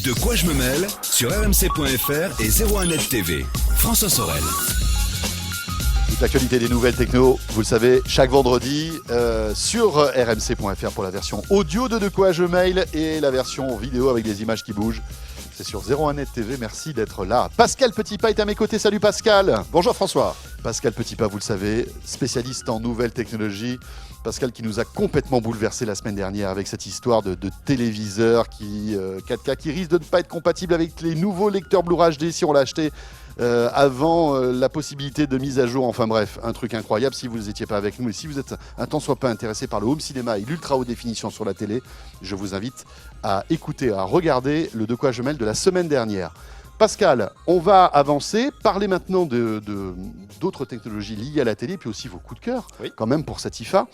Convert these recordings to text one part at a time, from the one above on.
De quoi je me mêle sur rmc.fr et 01net TV. François Sorel. Toute l'actualité des nouvelles techno, vous le savez, chaque vendredi sur rmc.fr pour la version audio de quoi je mail et la version vidéo avec des images qui bougent. C'est sur 01net TV, merci d'être là. Pascal Petitpas est à mes côtés, salut Pascal. Bonjour François. Pascal Petitpas, vous le savez, spécialiste en nouvelles technologies. Pascal qui nous a complètement bouleversé la semaine dernière avec cette histoire de téléviseur 4K qui risque de ne pas être compatible avec les nouveaux lecteurs Blu-ray HD si on l'a acheté avant la possibilité de mise à jour. Enfin bref, un truc incroyable. Si vous n'étiez pas avec nous et si vous êtes un tant soit pas intéressé par le home cinéma et l'ultra haute définition sur la télé, je vous invite à écouter, à regarder le De quoi je mêle de la semaine dernière. Pascal, on va avancer, parler maintenant d'autres technologies liées à la télé, puis aussi vos coups de cœur, quand même, pour cette IFA.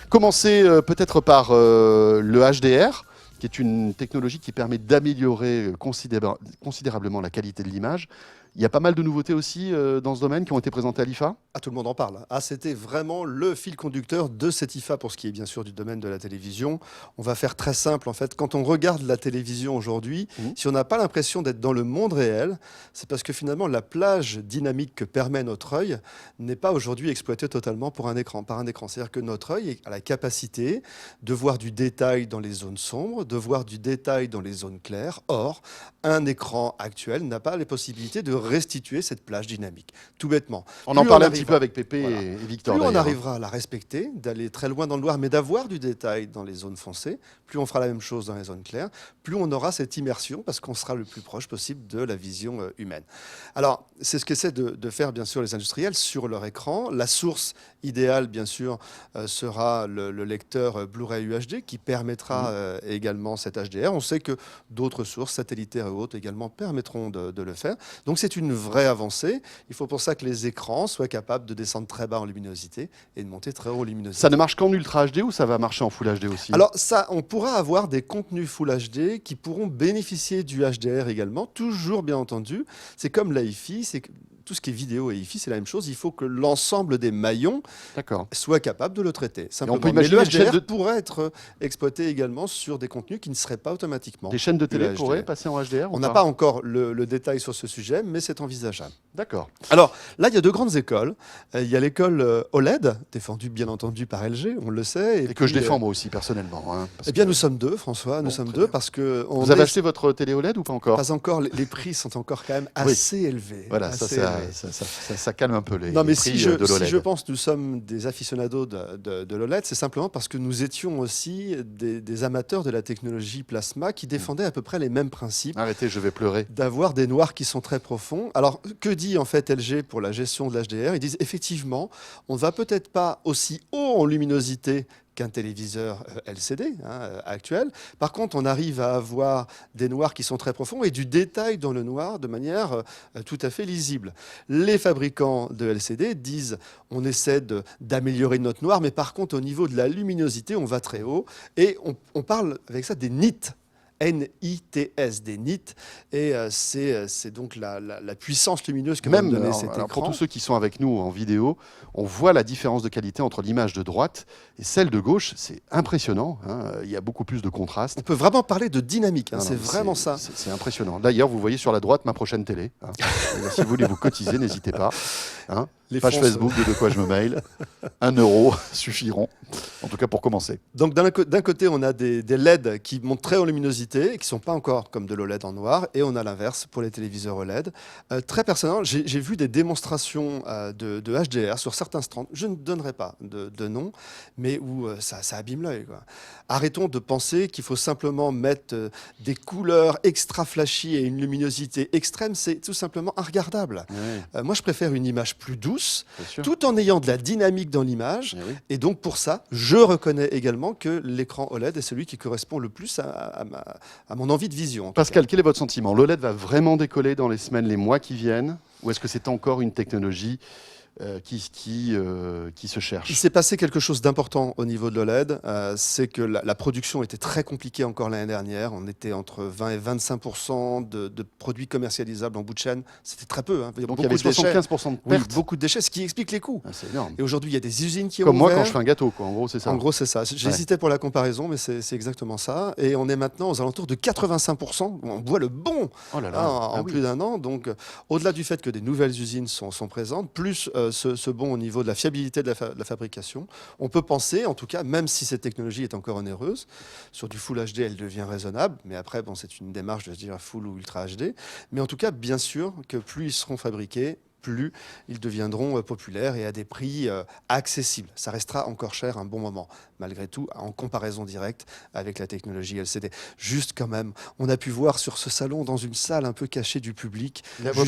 Commencer peut-être par le HDR, qui est une technologie qui permet d'améliorer considérablement la qualité de l'image. Il y a pas mal de nouveautés aussi dans ce domaine qui ont été présentées à l'IFA. Ah, tout le monde en parle. Ah, c'était vraiment le fil conducteur de cette IFA pour ce qui est bien sûr du domaine de la télévision. On va faire très simple en fait. Quand on regarde la télévision aujourd'hui, si on n'a pas l'impression d'être dans le monde réel, c'est parce que finalement la plage dynamique que permet notre œil n'est pas aujourd'hui exploitée totalement par un écran. C'est-à-dire que notre œil a la capacité de voir du détail dans les zones sombres, de voir du détail dans les zones claires. Or, un écran actuel n'a pas les possibilités de restituer cette plage dynamique, tout bêtement. On en parlait un petit peu avec Pépé et Victor. Plus on arrivera à la respecter, d'aller très loin dans le noir, mais d'avoir du détail dans les zones foncées, plus on fera la même chose dans les zones claires, plus on aura cette immersion parce qu'on sera le plus proche possible de la vision humaine. Alors, c'est ce qu'essaient de faire bien sûr les industriels sur leur écran. La source idéale, bien sûr, sera le lecteur Blu-ray UHD qui permettra également cet HDR. On sait que d'autres sources satellitaires et autres également permettront de le faire. Donc c'est une vraie avancée. Il faut pour ça que les écrans soient capables de descendre très bas en luminosité et de monter très haut en luminosité. Ça ne marche qu'en Ultra HD ou ça va marcher en Full HD aussi? Alors ça, on pourra avoir des contenus Full HD qui pourront bénéficier du HDR également, toujours bien entendu. C'est comme l'AIFI, c'est tout ce qui est vidéo et hi-fi, c'est la même chose. Il faut que l'ensemble des maillons soit capable de le traiter. Simplement. Mais le HDR pourrait être exploité également sur des contenus qui ne seraient pas automatiquement. Des chaînes de télé pourraient passer en HDR? On n'a pas encore le détail sur ce sujet, mais c'est envisageable. D'accord. Alors là, il y a deux grandes écoles. Il y a l'école OLED, défendue bien entendu par LG, on le sait. Et que je défends moi aussi personnellement. Hein, eh bien, nous sommes deux, François. Nous sommes deux parce que... Vous avez acheté votre télé OLED ou pas encore? Pas encore. Les prix sont encore quand même assez élevés. Voilà, ça calme un peu les non, mais prix si de l'OLED. Si je pense que nous sommes des aficionados de l'OLED, c'est simplement parce que nous étions aussi des amateurs de la technologie plasma qui défendaient à peu près les mêmes principes. Arrêtez, je vais pleurer. D'avoir des noirs qui sont très profonds. Alors, que dit en fait LG pour la gestion de l'HDR? Ils disent effectivement, on ne va peut-être pas aussi haut en luminosité qu'un téléviseur LCD actuel. Par contre, on arrive à avoir des noirs qui sont très profonds et du détail dans le noir de manière tout à fait lisible. Les fabricants de LCD disent on essaie d'améliorer notre noir, mais par contre, au niveau de la luminosité, on va très haut. Et on parle avec ça des nits. NITS, des nits, et c'est donc la puissance lumineuse que va nous donner cet écran. Pour tous ceux qui sont avec nous en vidéo, on voit la différence de qualité entre l'image de droite et celle de gauche. C'est impressionnant, hein. Il y a beaucoup plus de contraste. On peut vraiment parler de dynamique, c'est vraiment ça. C'est impressionnant. D'ailleurs, vous voyez sur la droite ma prochaine télé. Hein. Si vous voulez vous cotiser, n'hésitez pas. Hein. Les page Facebook de quoi je me mail. 1 euro suffiront, en tout cas pour commencer. Donc d'un côté, on a des LED qui montent très en luminosité et qui ne sont pas encore comme de l'OLED en noir, et on a l'inverse pour les téléviseurs OLED. Très personnellement, j'ai vu des démonstrations de HDR sur certains stands, je ne donnerai pas de nom, mais où ça abîme l'œil, quoi. Arrêtons de penser qu'il faut simplement mettre des couleurs extra flashy et une luminosité extrême, c'est tout simplement regardable. Moi, je préfère une image plus douce, tout en ayant de la dynamique dans l'image. Et donc, pour ça, je reconnais également que l'écran OLED est celui qui correspond le plus à mon envie de vision. Pascal, quel est votre sentiment? L'OLED va vraiment décoller dans les semaines, les mois qui viennent? Ou est-ce que c'est encore une technologie qui se cherchent. Il s'est passé quelque chose d'important au niveau de l'OLED, c'est que la production était très compliquée encore l'année dernière. On était entre 20 et 25% de produits commercialisables en bout de chaîne. C'était très peu. Hein. Donc il y avait 75% de Oui, pertes. beaucoup de déchets, ce qui explique les coûts. Ah, c'est énorme. Et aujourd'hui, il y a des usines qui ont Comme moi ouvert. quand je fais un gâteau, quoi. En gros, c'est ça. En gros, c'est ça. J'hésitais pour la comparaison, mais c'est exactement ça. Et on est maintenant aux alentours de 85%. On voit le bon Oh là là. en plus d'un an. Donc, au-delà du fait que des nouvelles usines sont présentes, plus ce bond au niveau de la fiabilité de la fabrication, on peut penser, en tout cas, même si cette technologie est encore onéreuse, sur du Full HD, elle devient raisonnable. Mais après, bon, c'est une démarche de se dire Full ou Ultra HD. Mais en tout cas, bien sûr que plus ils seront fabriqués, plus ils deviendront populaires et à des prix accessibles. Ça restera encore cher un bon moment, malgré tout, en comparaison directe avec la technologie LCD. Juste quand même, on a pu voir sur ce salon, dans une salle un peu cachée du public,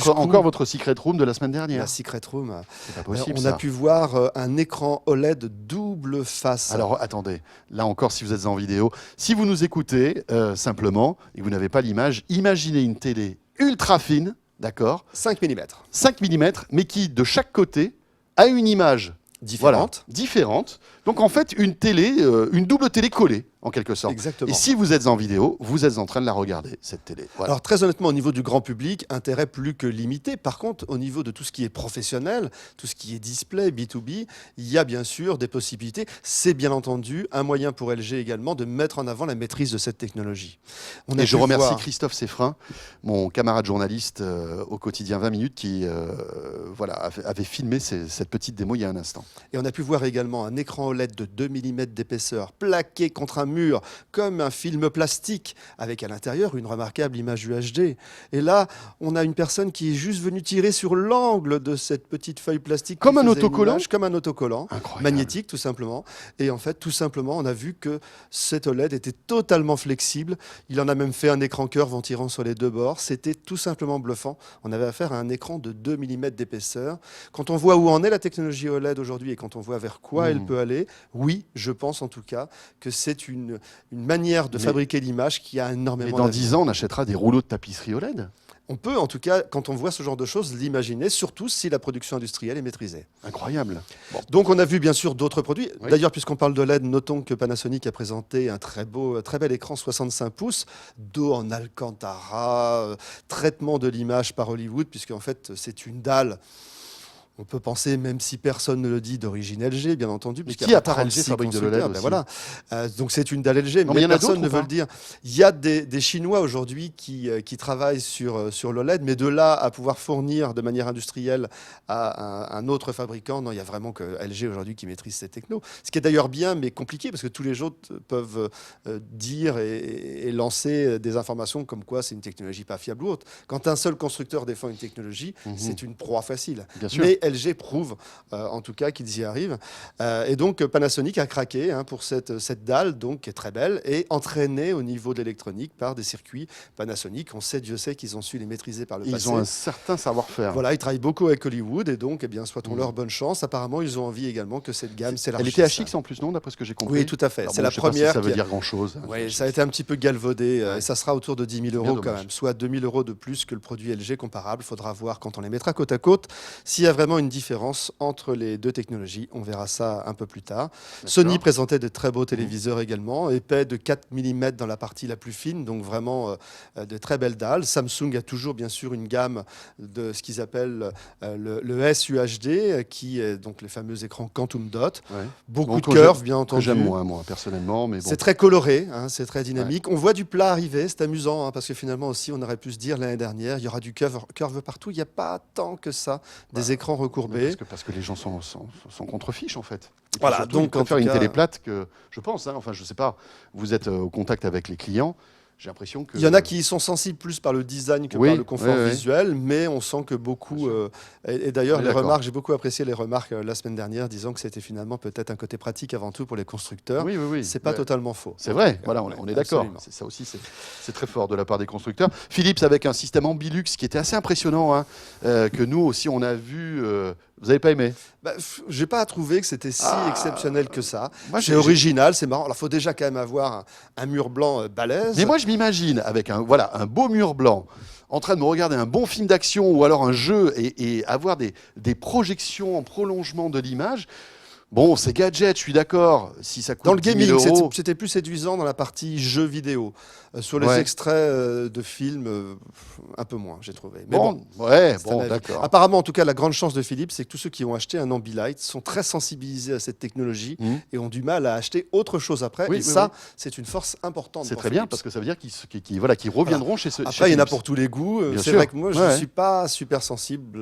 Encore votre Secret Room de la semaine dernière. la Secret Room. C'est pas possible, On ça. a pu voir un écran OLED double face. Alors attendez, là encore si vous êtes en vidéo, si vous nous écoutez simplement et vous n'avez pas l'image, imaginez une télé ultra fine, d'accord, 5 mm. 5 mm, mais qui de chaque côté a une image Différente. différente. Donc en fait une télé, une double télé collée en quelque sorte. Exactement. Et si vous êtes en vidéo, vous êtes en train de la regarder cette télé. Voilà. Alors très honnêtement, au niveau du grand public, intérêt plus que limité. Par contre, au niveau de tout ce qui est professionnel, tout ce qui est display, B2B, il y a bien sûr des possibilités. C'est bien entendu un moyen pour LG également de mettre en avant la maîtrise de cette technologie. Et je remercie Christophe Seffrin, mon camarade journaliste au quotidien 20 minutes, qui avait filmé cette petite démo il y a un instant. Et on a pu voir également un écran OLED de 2 mm d'épaisseur, plaqué contre un mur, comme un film plastique, avec à l'intérieur une remarquable image UHD. Et là, on a une personne qui est juste venue tirer sur l'angle de cette petite feuille plastique. Comme qui un faisait une autocollant image, comme un autocollant, Incroyable. magnétique tout simplement. Et en fait, tout simplement, on a vu que cet OLED était totalement flexible. Il en a même fait un écran curve en tirant sur les deux bords. C'était tout simplement bluffant. On avait affaire à un écran de 2 mm d'épaisseur. Quand on voit où en est la technologie OLED aujourd'hui et quand on voit vers quoi elle peut aller, oui, je pense en tout cas que c'est une manière de fabriquer l'image qui a énormément Et dans d'avenir. 10 ans, on achètera des rouleaux de tapisserie OLED. On peut en tout cas, quand on voit ce genre de choses, l'imaginer, surtout si la production industrielle est maîtrisée. Incroyable. Bon. Donc on a vu bien sûr d'autres produits. Oui. D'ailleurs, puisqu'on parle de LED, notons que Panasonic a présenté un très bel écran 65 pouces, dos en Alcantara, traitement de l'image par Hollywood, puisqu'en fait c'est une dalle. On peut penser, même si personne ne le dit, d'origine LG, bien entendu. Mais puisqu'il qui y a à part LG 36 fabrique de constructeurs, l'OLED ben aussi voilà. Donc c'est une dalle LG, Non, mais il y mais en a personne d'autres ne ou veut pas le dire. Il y a des Chinois aujourd'hui qui travaillent sur l'OLED, mais de là à pouvoir fournir de manière industrielle à un autre fabricant, non, il y a vraiment que LG aujourd'hui qui maîtrise ces technos. Ce qui est d'ailleurs bien, mais compliqué, parce que tous les autres peuvent dire et lancer des informations comme quoi c'est une technologie pas fiable ou autre. Quand un seul constructeur défend une technologie, c'est une proie facile. Bien sûr. Mais LG prouve, en tout cas, qu'ils y arrivent. Et donc Panasonic a craqué pour cette dalle, donc, qui est très belle, et entraînée au niveau de l'électronique par des circuits Panasonic. On sait, Dieu sait qu'ils ont su les maîtriser par le passé. Ils ont un certain savoir-faire. Voilà, ils travaillent beaucoup avec Hollywood, et donc, eh bien, soit-on leur bonne chance. Apparemment, ils ont envie également que cette gamme Elle s'élargisse. était HX en plus, non, d'après ce que j'ai compris. Oui, tout à fait. Alors C'est bon, la je sais pas si première. ça veut qui a- dire grand-chose. Oui, ça a été un petit peu galvaudé, Ouais. et ça sera autour de 10 000 Bien euros quand dommage. même, soit 2 000 euros de plus que le produit LG comparable. Il faudra voir quand on les mettra côte à côte s'il y a vraiment une différence entre les deux technologies. On verra ça un peu plus tard. Sony présentait de très beaux téléviseurs également, épais de 4 mm dans la partie la plus fine, donc vraiment de très belles dalles. Samsung a toujours bien sûr une gamme de ce qu'ils appellent le SUHD, qui est donc les fameux écrans Quantum Dot. Ouais. Beaucoup Bon, de que curves, bien Que entendu. j'aime moins, moi, personnellement. Mais bon. C'est très coloré, c'est très dynamique. On voit du plat arriver, c'est amusant, parce que finalement aussi, on aurait pu se dire l'année dernière, il y aura du curve partout. Il n'y a pas tant que ça, des écrans recourbés. Parce que les gens sont contre-fiches, en fait. Et puis Voilà, surtout, donc, ils préfèrent en tout une cas- télé plate que, je pense, enfin, je sais pas, vous êtes au contact avec les clients, j'ai l'impression que... Il y en a qui sont sensibles plus par le design que Oui, par le confort oui, oui. visuel, mais on sent que beaucoup... Bien sûr. Et d'ailleurs, On est les d'accord. remarques, j'ai beaucoup apprécié les remarques la semaine dernière, disant que c'était finalement peut-être un côté pratique avant tout pour les constructeurs. Oui, oui, oui. C'est pas Ouais. totalement faux. C'est vrai, voilà, on est d'accord. Absolument. C'est ça aussi, c'est très fort de la part des constructeurs. Philips avec un système Ambilux qui était assez impressionnant, hein, que nous aussi on a vu. Vous n'avez pas aimé? J'ai pas trouvé que c'était si exceptionnel que ça. Moi, C'est original, c'est marrant. Alors, il faut déjà quand même avoir un mur blanc balèze. Mais moi, je m'imagine avec un beau mur blanc en train de me regarder un bon film d'action ou alors un jeu et avoir des projections en prolongement de l'image. Bon, c'est gadget, je suis d'accord. Si ça coûte Dans le 10 000 gaming, euros, c'était plus séduisant dans la partie jeux vidéo. Sur les Ouais. extraits de films, un peu moins, j'ai trouvé. Mais bon, bon, ouais, c'est un bon, avis. d'accord. Apparemment, en tout cas, la grande chance de Philips, c'est que tous ceux qui ont acheté un Ambilight sont très sensibilisés à cette technologie Mhm. et ont du mal à acheter autre chose après. Oui, et oui, ça, oui. c'est une force importante. C'est pour très bien Philips. parce que ça veut dire qu'ils reviendront chez ce. chez Après, il y en a Philips. pour tous les goûts. Bien C'est sûr. vrai que moi, je ne Ouais. suis pas super sensible.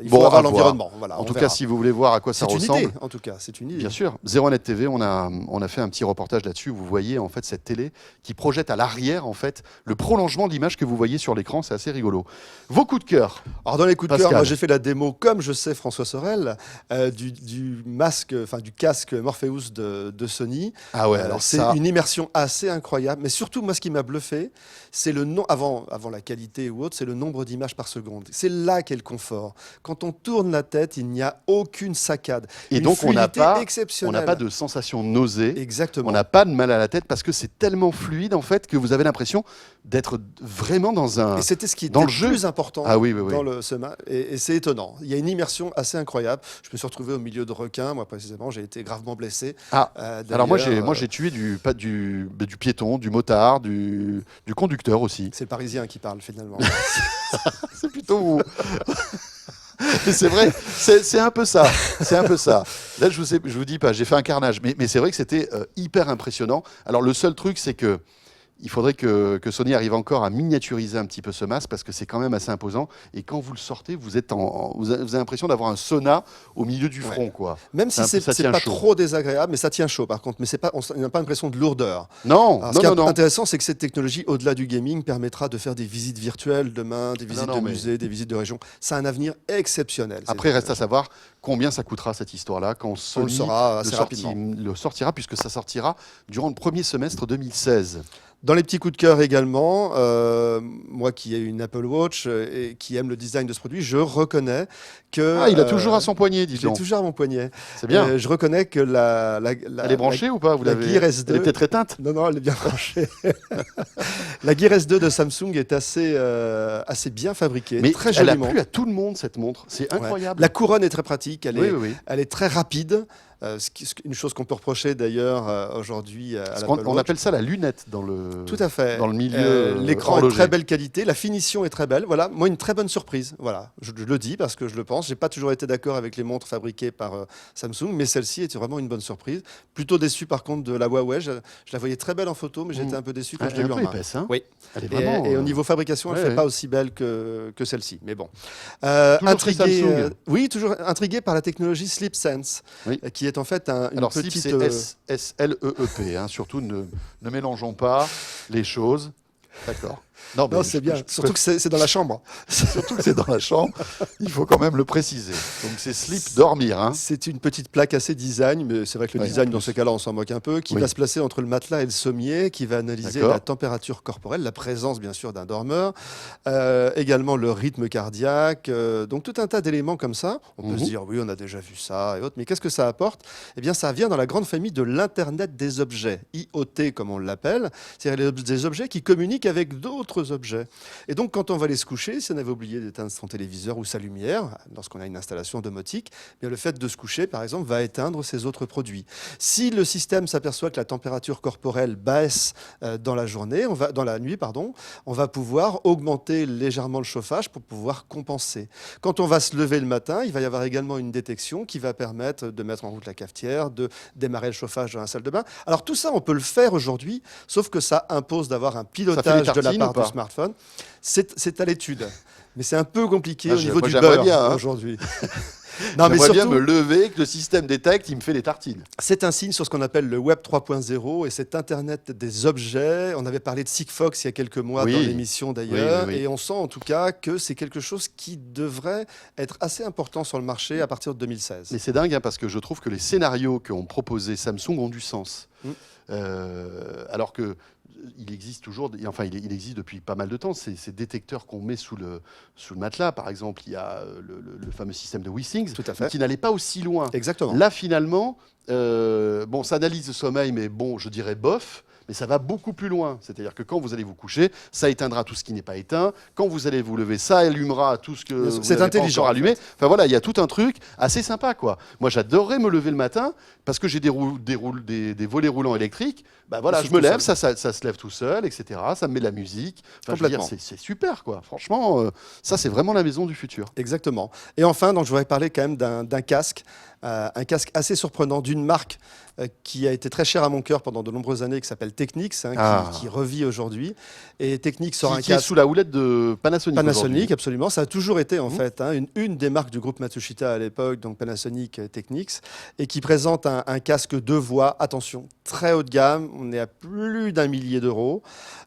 Il Bon, faut à avoir voir. l'environnement. Voilà, En on tout verra. cas, si vous voulez voir à quoi ça C'est une ressemble. idée, en tout cas. C'est une idée. Bien sûr, 01net TV, on a fait un petit reportage là-dessus. Vous voyez en fait cette télé qui projette à l'arrière en fait le prolongement de l'image que vous voyez sur l'écran. C'est assez rigolo. Vos coups de cœur. Alors dans les coups de cœur, Pascal. moi j'ai fait la démo, comme je sais François Sorel, du masque, enfin du casque Morpheus de Sony. Ah ouais, Alors c'est ça. une immersion assez incroyable, mais surtout moi ce qui m'a bluffé, c'est le nom avant la qualité ou autre, c'est le nombre d'images par seconde. C'est là qu'est le confort. Quand on tourne la tête, il n'y a aucune saccade. Et Une donc on n'a fluidité pas, on exceptionnelle. n'a pas de sensation de nausée. Exactement. On n'a pas de mal à la tête parce que c'est tellement fluide en fait que vous avez l'impression d'être vraiment dans un. Et c'était ce qui était dans le le jeu. plus important Ah oui, oui, oui. dans et c'est étonnant. Il y a une immersion assez incroyable. Je me suis retrouvé au milieu de requins, moi précisément, j'ai été gravement blessé. Ah. Alors moi D'ailleurs, j'ai tué du piéton, du motard, du conducteur aussi. c'est le Parisien qui parle finalement. C'est plutôt vous. Mais c'est vrai, c'est un peu ça. C'est un peu ça. Là, je vous dis pas, j'ai fait un carnage. Mais c'est vrai que c'était hyper impressionnant. Alors, le seul truc, c'est que il faudrait que Sony arrive encore à miniaturiser un petit peu ce masque parce que c'est quand même assez imposant. Et quand vous le sortez, vous avez l'impression d'avoir un sauna au milieu du front, quoi. Même si Ça c'est tient pas chaud. trop désagréable, mais ça tient chaud par contre. Mais c'est pas, on n'a pas l'impression de lourdeur. Non, Alors, non, ce qui est non, non. intéressant, c'est que cette technologie, au-delà du gaming, permettra de faire des visites virtuelles demain, des visites non, de mais- musées, des visites de régions. Ça a un avenir exceptionnel. Après, reste à savoir combien ça coûtera cette histoire-là quand On le Sony saura assez rapidement. le sortira, puisque ça sortira durant le premier semestre 2016. Dans les petits coups de cœur également, moi qui ai une Apple Watch et qui aime le design de ce produit, je reconnais que... Ah, il a toujours à son poignet, dis J'ai donc. toujours à mon poignet. C'est bien. Je reconnais que Elle est branchée ou pas vous la l'avez- Gear S2. Elle est peut-être éteinte. Non, non, elle est bien branchée. La Gear S2 de Samsung est assez bien fabriquée, Mais très elle a joliment. plu à tout le monde, cette montre. C'est Ouais. incroyable. La couronne est très pratique, elle, Oui, est, oui, oui. elle est très rapide. Une chose qu'on peut reprocher d'ailleurs aujourd'hui à Parce l'Apple qu'on Watch. appelle ça la lunette dans le. Tout à fait. dans le milieu, L'écran est de horloger. très belle qualité, la finition est très belle. Voilà, moi une très bonne surprise. Voilà, je le dis parce que je le pense. J'ai pas toujours été d'accord avec les montres fabriquées par Samsung, mais celle-ci était vraiment une bonne surprise. Plutôt déçu par contre de la Huawei. Je la voyais très belle en photo, mais j'étais un peu déçu quand Elle je est l'ai un eu en peu main. épaisse, hein. Oui. Elle est Et, vraiment. et au niveau fabrication, elle ouais, fait ouais. pas aussi belle que celle-ci. Mais bon. Toujours chez Samsung. Oui, toujours intrigué par la technologie Sleep Sense, Oui. qui est en fait une Alors, petite. Sleep, c'est S-L-E-E-P. Hein. Surtout, ne mélangeons pas les choses. D'accord. Non, mais c'est bien. Surtout que c'est dans la chambre. surtout que c'est dans la chambre. Il faut quand même le préciser. Donc, c'est sleep, dormir. Hein. C'est une petite plaque assez design, mais c'est vrai que le Oui, design, en dans plus. ces cas-là, on s'en moque un peu, qui Oui. va se placer entre le matelas et le sommier, qui va analyser D'accord. la température corporelle, la présence, bien sûr, d'un dormeur, également le rythme cardiaque, donc tout un tas d'éléments comme ça. On peut se dire, oui, on a déjà vu ça et autres, mais qu'est-ce que ça apporte? Eh bien, ça vient dans la grande famille de l'Internet des objets, IoT, comme on l'appelle, c'est-à-dire des objets qui communiquent avec d'autres objets. Et donc, quand on va aller se coucher, si on avait oublié d'éteindre son téléviseur ou sa lumière, lorsqu'on a une installation domotique, eh bien, le fait de se coucher, par exemple, va éteindre ces autres produits. Si le système s'aperçoit que la température corporelle baisse dans la nuit, on va pouvoir augmenter légèrement le chauffage pour pouvoir compenser. Quand on va se lever le matin, il va y avoir également une détection qui va permettre de mettre en route la cafetière, de démarrer le chauffage dans la salle de bain. Alors tout ça, on peut le faire aujourd'hui, sauf que ça impose d'avoir un pilotage de la tartines part ou pas du smartphone. C'est à l'étude. Mais c'est un peu compliqué Ah, au niveau moi, du j'aimerais beurre bien, hein. aujourd'hui. Non, mais J'aimerais bien surtout, me lever, que le système détecte, il me fait les tartines. c'est un signe sur ce qu'on appelle le Web 3.0 et cet Internet des objets. On avait parlé de Sigfox il y a quelques mois Oui. dans l'émission d'ailleurs. Oui, oui, oui. Et on sent en tout cas que c'est quelque chose qui devrait être assez important sur le marché à partir de 2016. Mais c'est dingue, hein, parce que je trouve que les scénarios qu'ont proposés Samsung ont du sens. Mm. Alors que il existe toujours, enfin il existe depuis pas mal de temps, ces détecteurs qu'on met sous le matelas. Par exemple, il y a le fameux système de WeThings, Tout à fait. qui n'allait pas aussi loin. Exactement. Là, finalement, bon, ça analyse le sommeil, mais bon, je dirais bof. mais ça va beaucoup plus loin. C'est-à-dire que quand vous allez vous coucher, ça éteindra tout ce qui n'est pas éteint. Quand vous allez vous lever, ça allumera tout ce que vous n'avez pas encore allumé. Enfin voilà, il y a tout un truc assez sympa, quoi. Moi, j'adorerais me lever le matin parce que j'ai des volets roulants électriques. Bah voilà, je me lève, ça se lève tout seul, etc. Ça me met de la musique. Enfin, je veux dire, c'est super, quoi. Franchement, ça, c'est vraiment la maison du futur. Exactement. Et enfin, donc, je voudrais parler quand même d'un casque. Un casque assez surprenant d'une marque qui a été très chère à mon cœur pendant de nombreuses années, qui s'appelle Technics, qui revit aujourd'hui. Et Technics sort un casque... Qui est sous la houlette de Panasonic. Panasonic, absolument. Ça a toujours été, en fait, une des marques du groupe Matsushita à l'époque, donc Panasonic Technics, et qui présente un casque de voix, attention, très haut de gamme. On est à plus d'1 millier d'euros,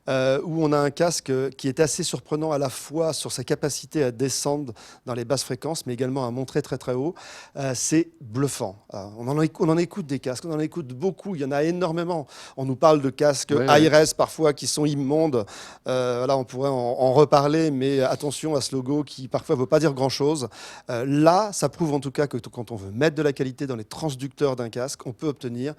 où on a un casque qui est assez surprenant à la fois sur sa capacité à descendre dans les basses fréquences, mais également à monter très, très haut. C'est bluffant. On en écoute des casques, on en écoute beaucoup, il y en a énormément. On nous parle de casques hi-res parfois qui sont immondes. Là, on pourrait en reparler, mais attention à ce logo qui parfois ne veut pas dire grand-chose. Là, ça prouve en tout cas que quand on veut mettre de la qualité dans les transducteurs d'un casque, on peut obtenir.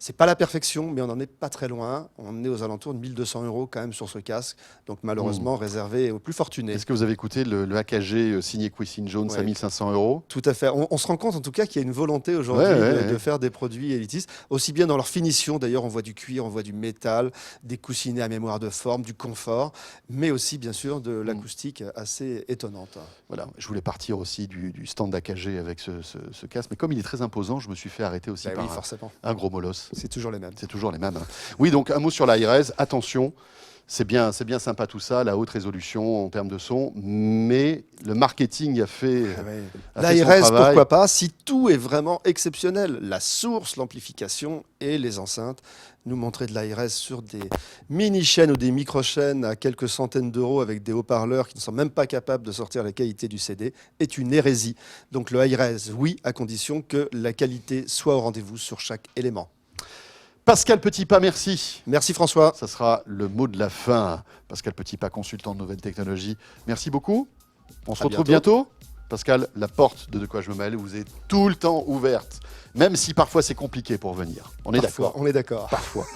C'est pas la perfection, mais on n'en est pas très loin. On est aux alentours de 1 200 € quand même sur ce casque, donc malheureusement réservé aux plus fortunés. Est-ce que vous avez écouté le AKG signé Quincy Jones à 1 500 €? Tout à fait. On se rend compte en tout cas qu'il y a une volonté aujourd'hui de faire des produits élitistes, aussi bien dans leur finition. D'ailleurs, on voit du cuir, on voit du métal, des coussinets à mémoire de forme, du confort, mais aussi bien sûr de l'acoustique assez étonnante. Voilà. Je voulais partir aussi du stand d'AKG avec ce casque, mais comme il est très imposant, je me suis fait arrêter aussi par un gros molosse. C'est toujours les mêmes. C'est toujours les mêmes. Oui, donc un mot sur la hi-res. Attention, c'est bien sympa tout ça, la haute résolution en termes de son, mais le marketing a fait la hi-res, pourquoi pas, si tout est vraiment exceptionnel. La source, l'amplification et les enceintes. Nous montrer de la hi-res sur des mini-chaînes ou des micro-chaînes à quelques centaines d'euros avec des haut-parleurs qui ne sont même pas capables de sortir la qualité du CD est une hérésie. Donc le hi-res, oui, à condition que la qualité soit au rendez-vous sur chaque élément. Pascal Petitpas, merci. Merci François. Ça sera le mot de la fin. Pascal Petitpas, consultant de nouvelles technologies. Merci beaucoup. On se retrouve bientôt. Pascal, la porte de quoi je me mêle vous est tout le temps ouverte, même si parfois c'est compliqué pour venir. On est d'accord. On est d'accord. Parfois.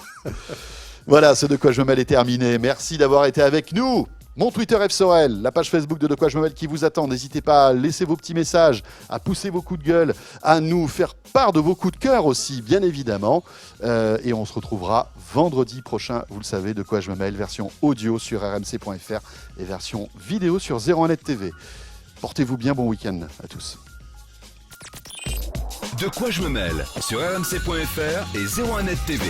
Voilà, ce de quoi je me mêle est terminé. Merci d'avoir été avec nous. Mon Twitter FSOREL, la page Facebook de quoi je me mêle qui vous attend. N'hésitez pas à laisser vos petits messages, à pousser vos coups de gueule, à nous faire part de vos coups de cœur aussi, bien évidemment. Et on se retrouvera vendredi prochain, vous le savez, de quoi je me mêle, version audio sur rmc.fr et version vidéo sur 01net TV. Portez-vous bien, bon week-end à tous. De quoi je me mêle sur rmc.fr et 01net TV.